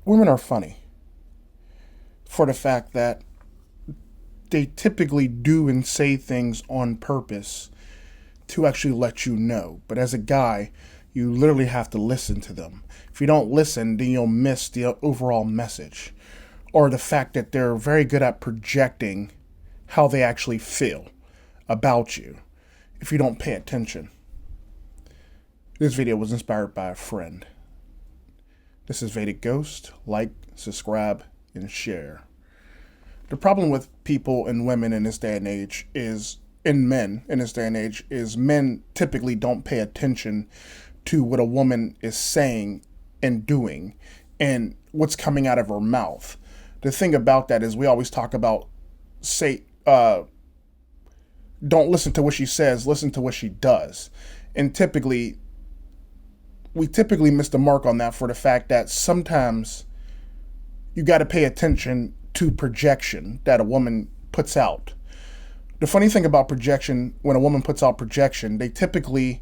women are funny for the fact that they typically do and say things on purpose to actually let you know. But as a guy, you literally have to listen to them. If you don't listen, then you'll miss the overall message, or the fact that they're very good at projecting how they actually feel about you if you don't pay attention. This video was inspired by a friend. This is Vedic Ghost. Like, subscribe, and share. The problem with people and women in this day and age is, men typically don't pay attention to what a woman is saying and doing and what's coming out of her mouth. The thing about that is we always talk about, don't listen to what she says, listen to what she does. And we typically miss the mark on that for the fact that sometimes you got to pay attention to projection that a woman puts out. The funny thing about projection, when a woman puts out projection, they'll typically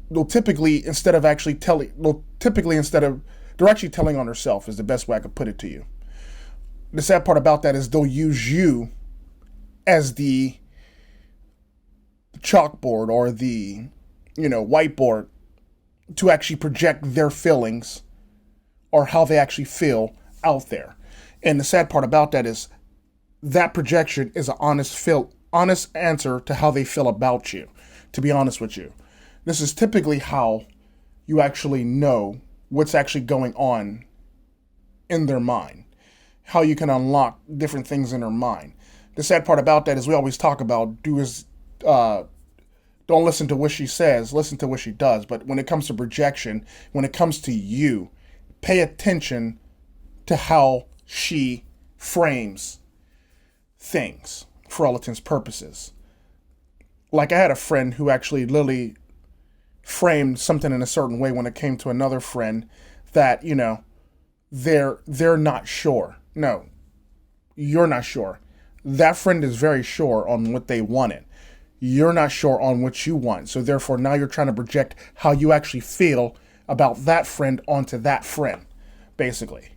they're actually telling on herself is the best way I could put it to you. The sad part about that is they'll use you as the chalkboard or the whiteboard to actually project their feelings or how they actually feel out there. And the sad part about that is that projection is an honest answer to how they feel about you, to be honest with you. This is typically how you actually know what's actually going on in their mind, how you can unlock different things in their mind. The sad part about that is we always talk about don't listen to what she says, listen to what she does. But when it comes to projection, when it comes to you, pay attention to how she frames things for all intents and purposes. Like I had a friend who actually literally framed something in a certain way when it came to another friend that, they're not sure. No, you're not sure. That friend is very sure on what they wanted. You're not sure on what you want. So therefore, now you're trying to project how you actually feel about that friend onto that friend, basically.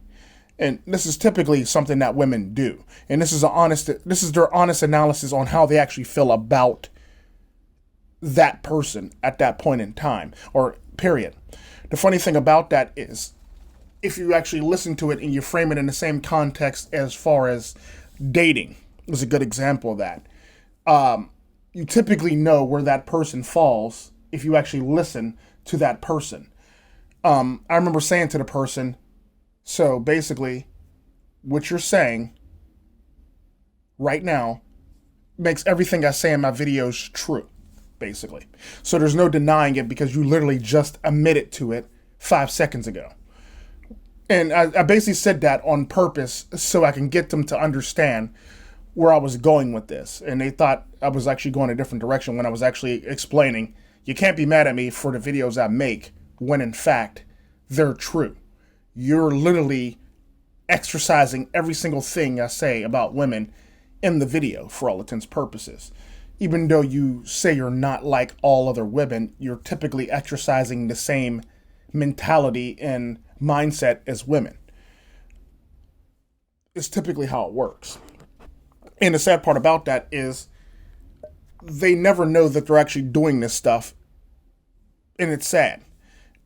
And this is typically something that women do. And this is their honest analysis on how they actually feel about that person at that point in time, or period. The funny thing about that is, if you actually listen to it and you frame it in the same context as far as dating, is a good example of that. You typically know where that person falls if you actually listen to that person. I remember saying to the person, so basically, what you're saying right now makes everything I say in my videos true, basically. So there's no denying it because you literally just admitted to it 5 seconds ago. And I basically said that on purpose so I can get them to understand where I was going with this. And they thought I was actually going a different direction when I was actually explaining, you can't be mad at me for the videos I make when in fact they're true. You're literally exercising every single thing I say about women in the video for all intents and purposes. Even though you say you're not like all other women, you're typically exercising the same mentality and mindset as women. It's typically how it works. And the sad part about that is they never know that they're actually doing this stuff. And it's sad.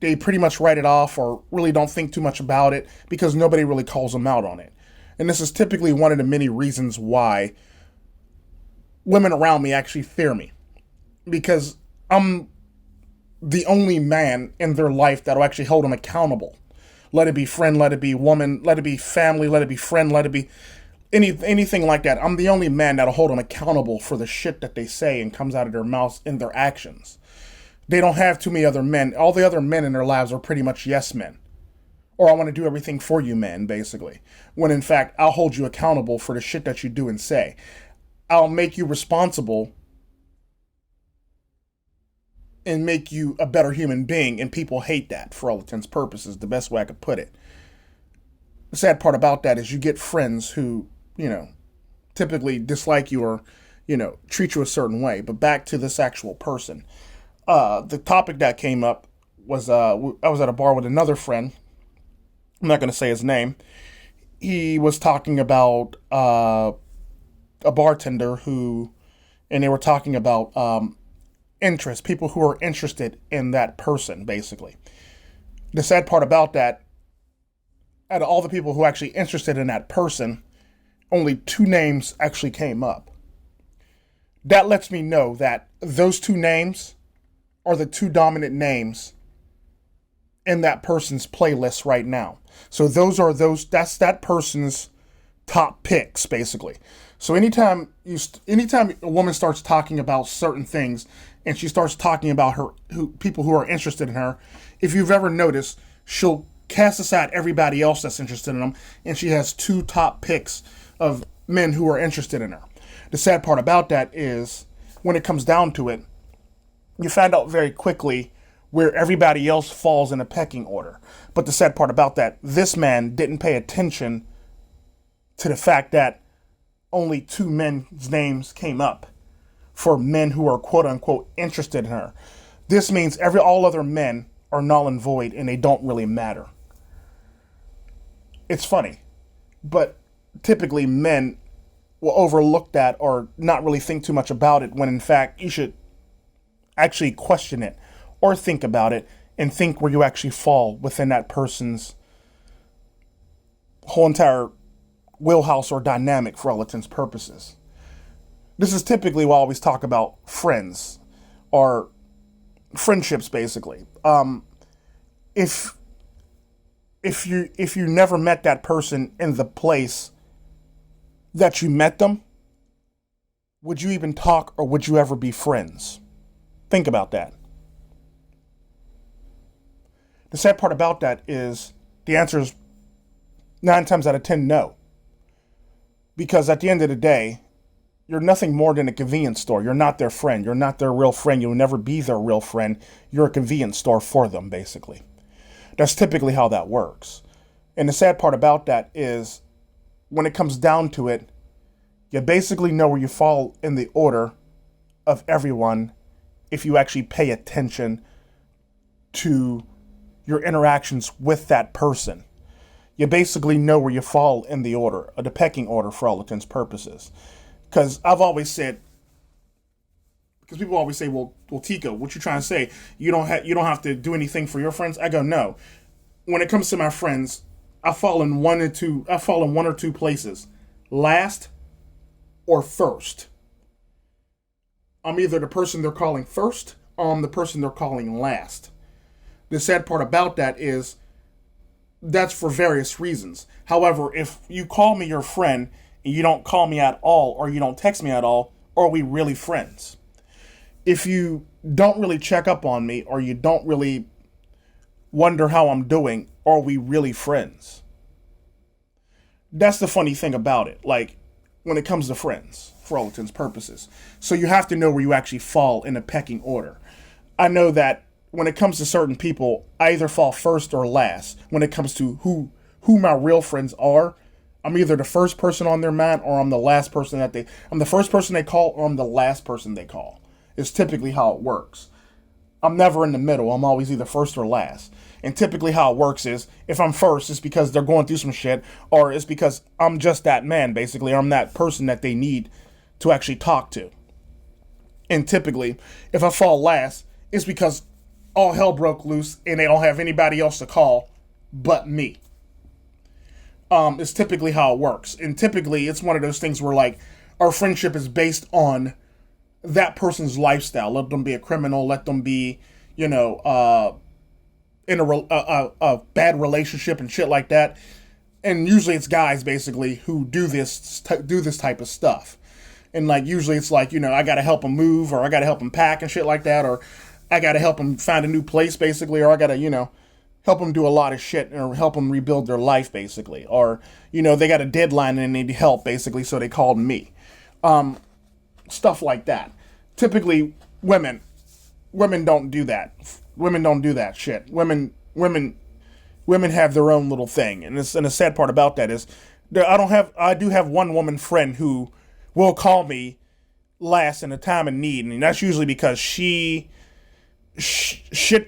They pretty much write it off or really don't think too much about it because nobody really calls them out on it. And this is typically one of the many reasons why women around me actually fear me. Because I'm the only man in their life that'll actually hold them accountable. Let it be friend, let it be woman, let it be family, let it be friend, let it be anything like that. I'm the only man that'll hold them accountable for the shit that they say and comes out of their mouths in their actions. They don't have too many other men. All the other men in their lives are pretty much yes men. Or I want to do everything for you men, basically. When in fact, I'll hold you accountable for the shit that you do and say. I'll make you responsible and make you a better human being, and people hate that for all intents and purposes, the best way I could put it. The sad part about that is you get friends who, typically dislike you or, treat you a certain way. But back to this actual person. The topic that came up was I was at a bar with another friend, I'm not going to say his name. He was talking about a bartender who, and they were talking about interest, people who are interested in that person, basically. The sad part about that, out of all the people who are actually interested in that person, only 2 names actually came up. That lets me know that those 2 names are the 2 dominant names in that person's playlist right now. So that's that person's top picks, basically. So anytime a woman starts talking about certain things and she starts talking about people who are interested in her, if you've ever noticed, she'll cast aside everybody else that's interested in them, and she has 2 top picks of men who are interested in her. The sad part about that is, when it comes down to it, you find out very quickly where everybody else falls in a pecking order. But the sad part about that, this man didn't pay attention to the fact that only 2 men's names came up for men who are quote unquote interested in her. This means all other men are null and void, and they don't really matter. It's funny, but typically men will overlook that or not really think too much about it, when in fact you should actually question it or think about it and think where you actually fall within that person's whole entire wheelhouse or dynamic for all intents and purposes. This is typically why I always talk about friends or friendships, basically. If you never met that person in the place that you met them, would you even talk, or would you ever be friends? Think about that. The sad part about that is the answer is 9 times out of 10 no. Because at the end of the day, you're nothing more than a convenience store. You're not their friend. You're not their real friend. You'll never be their real friend. You're a convenience store for them, basically. That's typically how that works. And the sad part about that is, when it comes down to it, you basically know where you fall in the order of everyone if you actually pay attention to your interactions with that person. You basically know where you fall in the order, the pecking order, for all intents and purposes. Because I've always said, because people always say, well, Tico, what you trying to say? You don't have to do anything for your friends. I go, no. When it comes to my friends, I fall in one or two places: last or first. I'm either the person they're calling first, or I'm the person they're calling last. The sad part about that is, that's for various reasons. However, if you call me your friend and you don't call me at all, or you don't text me at all, are we really friends? If you don't really check up on me, or you don't really wonder how I'm doing, are we really friends? That's the funny thing about it. Like, when it comes to friends, for all intents and purposes. So you have to know where you actually fall in a pecking order. I know that when it comes to certain people, I either fall first or last. When it comes to who my real friends are, I'm either the first person on their mind, or I'm the last person I'm the first person they call, or I'm the last person they call. It's typically how it works. I'm never in the middle. I'm always either first or last. And typically how it works is, if I'm first, it's because they're going through some shit, or it's because I'm just that man, basically. I'm that person that they need to actually talk to. And typically, if I fall last, it's because all hell broke loose and they don't have anybody else to call but me. It's typically how it works. And typically, it's one of those things where, like, our friendship is based on that person's lifestyle. Let them be a criminal. Let them be, in a bad relationship and shit like that. And usually it's guys, basically, who do this type of stuff. And, like, usually it's like, I got to help them move, or I got to help them pack and shit like that, or I got to help them find a new place, basically, or I got to, help them do a lot of shit, or help them rebuild their life, basically. Or, they got a deadline and they need help, basically, so they called me. Stuff like that. Typically, women don't do that. Women don't do that shit. Women have their own little thing. And the sad part about that is, I do have one woman friend who will call me last in a time of need. And that's usually because shit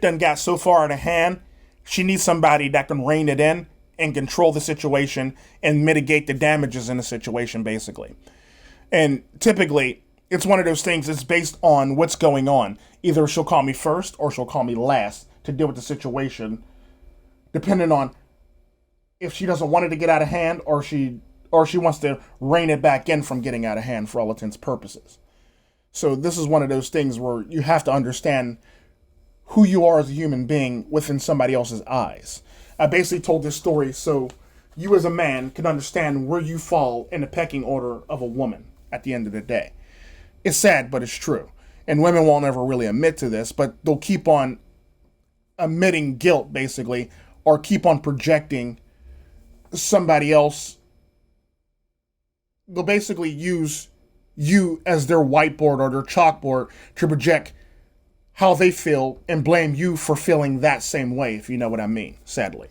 done got so far out of hand. She needs somebody that can rein it in and control the situation and mitigate the damages in the situation, basically. And typically, it's one of those things that's based on what's going on. Either she'll call me first or she'll call me last to deal with the situation, depending on if she doesn't want it to get out of hand or she wants to rein it back in from getting out of hand for all intents and purposes. So this is one of those things where you have to understand who you are as a human being within somebody else's eyes. I basically told this story so you as a man can understand where you fall in the pecking order of a woman at the end of the day. It's sad, but it's true. And women won't ever really admit to this, but they'll keep on admitting guilt, basically, or keep on projecting somebody else. They'll basically use you as their whiteboard or their chalkboard to project how they feel and blame you for feeling that same way, if you know what I mean, sadly.